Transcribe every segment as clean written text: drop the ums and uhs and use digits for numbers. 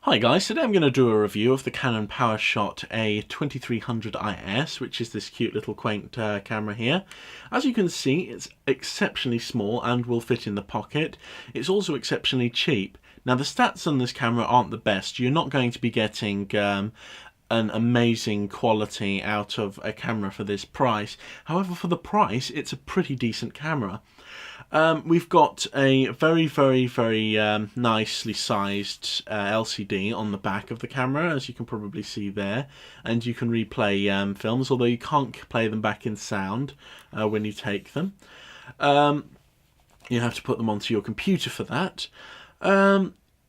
Hi guys, today I'm going to do a review of the Canon Powershot A2300 IS, which is this cute little quaint camera here. As you can see, it's exceptionally small and will fit in the pocket. It's also exceptionally cheap. Now the stats on this camera aren't the best. You're not going to be getting an amazing quality out of a camera for this price. However, for the price, it's a pretty decent camera. We've got a very nicely sized LCD on the back of the camera, as you can probably see there, and you can replay films, although you can't play them back in sound when you take them. You have to put them onto your computer for that.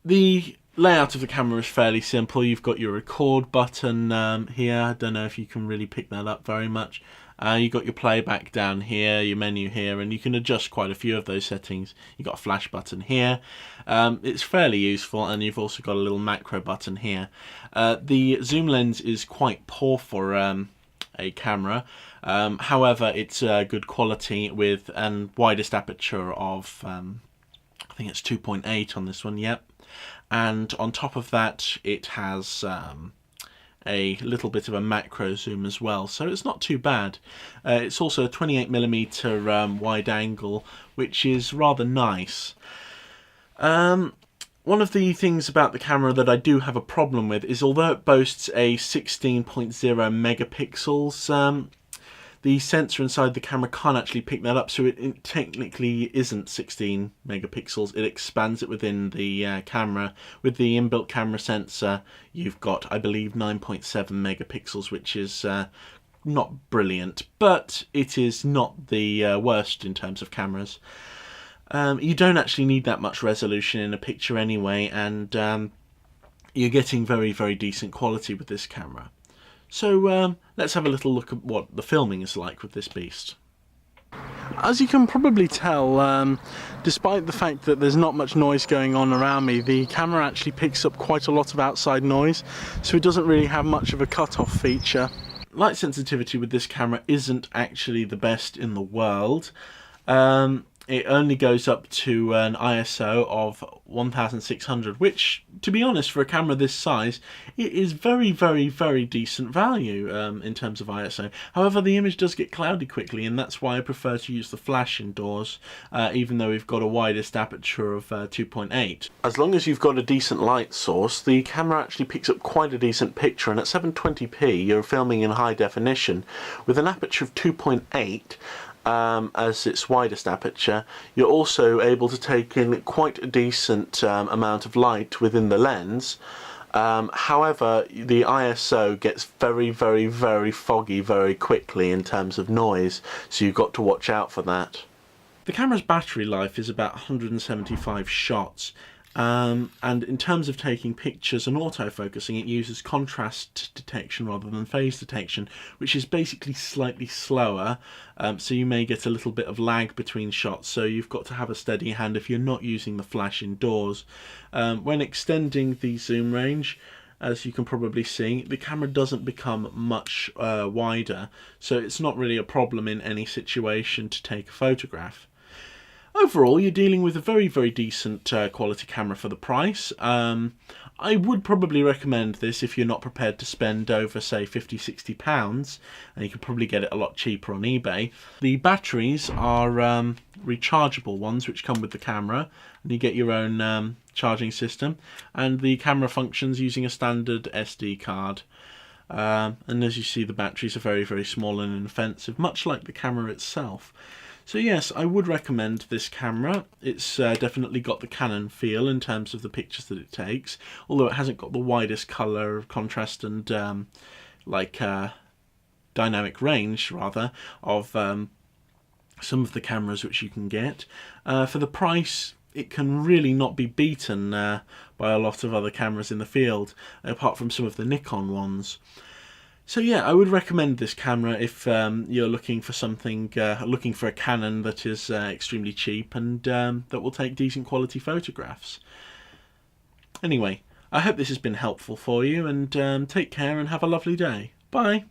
The layout of the camera is fairly simple. You've got your record button here. I don't know if you can really pick that up very much. You've got your playback down here, your menu here, and you can adjust quite a few of those settings. You've got a flash button here. It's fairly useful, and you've also got a little macro button here. The zoom lens is quite poor for a camera. However, it's good quality with a widest aperture of, I think it's 2.8 on this one, yep. And on top of that, it has a little bit of a macro zoom as well, so it's not too bad. It's also a 28mm wide angle, which is rather nice. One of the things about the camera that I do have a problem with is, although it boasts a 16.0 megapixels, the sensor inside the camera can't actually pick that up, so it technically isn't 16 megapixels. It expands it within the camera. With the inbuilt camera sensor, you've got, I believe, 9.7 megapixels, which is not brilliant, but it is not the worst in terms of cameras. You don't actually need that much resolution in a picture anyway, and you're getting very decent quality with this camera. So let's have a little look at what the filming is like with this beast. As you can probably tell, despite the fact that there's not much noise going on around me, the camera actually picks up quite a lot of outside noise, so it doesn't really have much of a cut-off feature. Light sensitivity with this camera isn't actually the best in the world. It only goes up to an ISO of 1600, which, to be honest, for a camera this size, it is very decent value in terms of ISO. However, the image does get cloudy quickly, and that's why I prefer to use the flash indoors, even though we've got a widest aperture of 2.8. As long as you've got a decent light source, the camera actually picks up quite a decent picture, and at 720p you're filming in high definition. With an aperture of 2.8, as its widest aperture, you're also able to take in quite a decent amount of light within the lens. However, the ISO gets very foggy very quickly in terms of noise, so you've got to watch out for that. The camera's battery life is about 175 shots. And in terms of taking pictures and autofocusing, it uses contrast detection rather than phase detection, which is basically slightly slower, so you may get a little bit of lag between shots, so you've got to have a steady hand if you're not using the flash indoors. When extending the zoom range, as you can probably see, the camera doesn't become much wider, so it's not really a problem in any situation to take a photograph. Overall, you're dealing with a very decent quality camera for the price. I would probably recommend this if you're not prepared to spend over, say, £50–60, and you could probably get it a lot cheaper on eBay. The batteries are rechargeable ones which come with the camera, and you get your own charging system, and the camera functions using a standard SD card. And as you see, the batteries are very small and inoffensive, much like the camera itself. So yes, I would recommend this camera. It's definitely got the Canon feel in terms of the pictures that it takes, although it hasn't got the widest colour contrast and dynamic range rather of some of the cameras which you can get. For the price, it can really not be beaten by a lot of other cameras in the field, apart from some of the Nikon ones. So yeah, I would recommend this camera if you're looking for something, looking for a Canon that is extremely cheap and that will take decent quality photographs. Anyway, I hope this has been helpful for you, and take care and have a lovely day. Bye!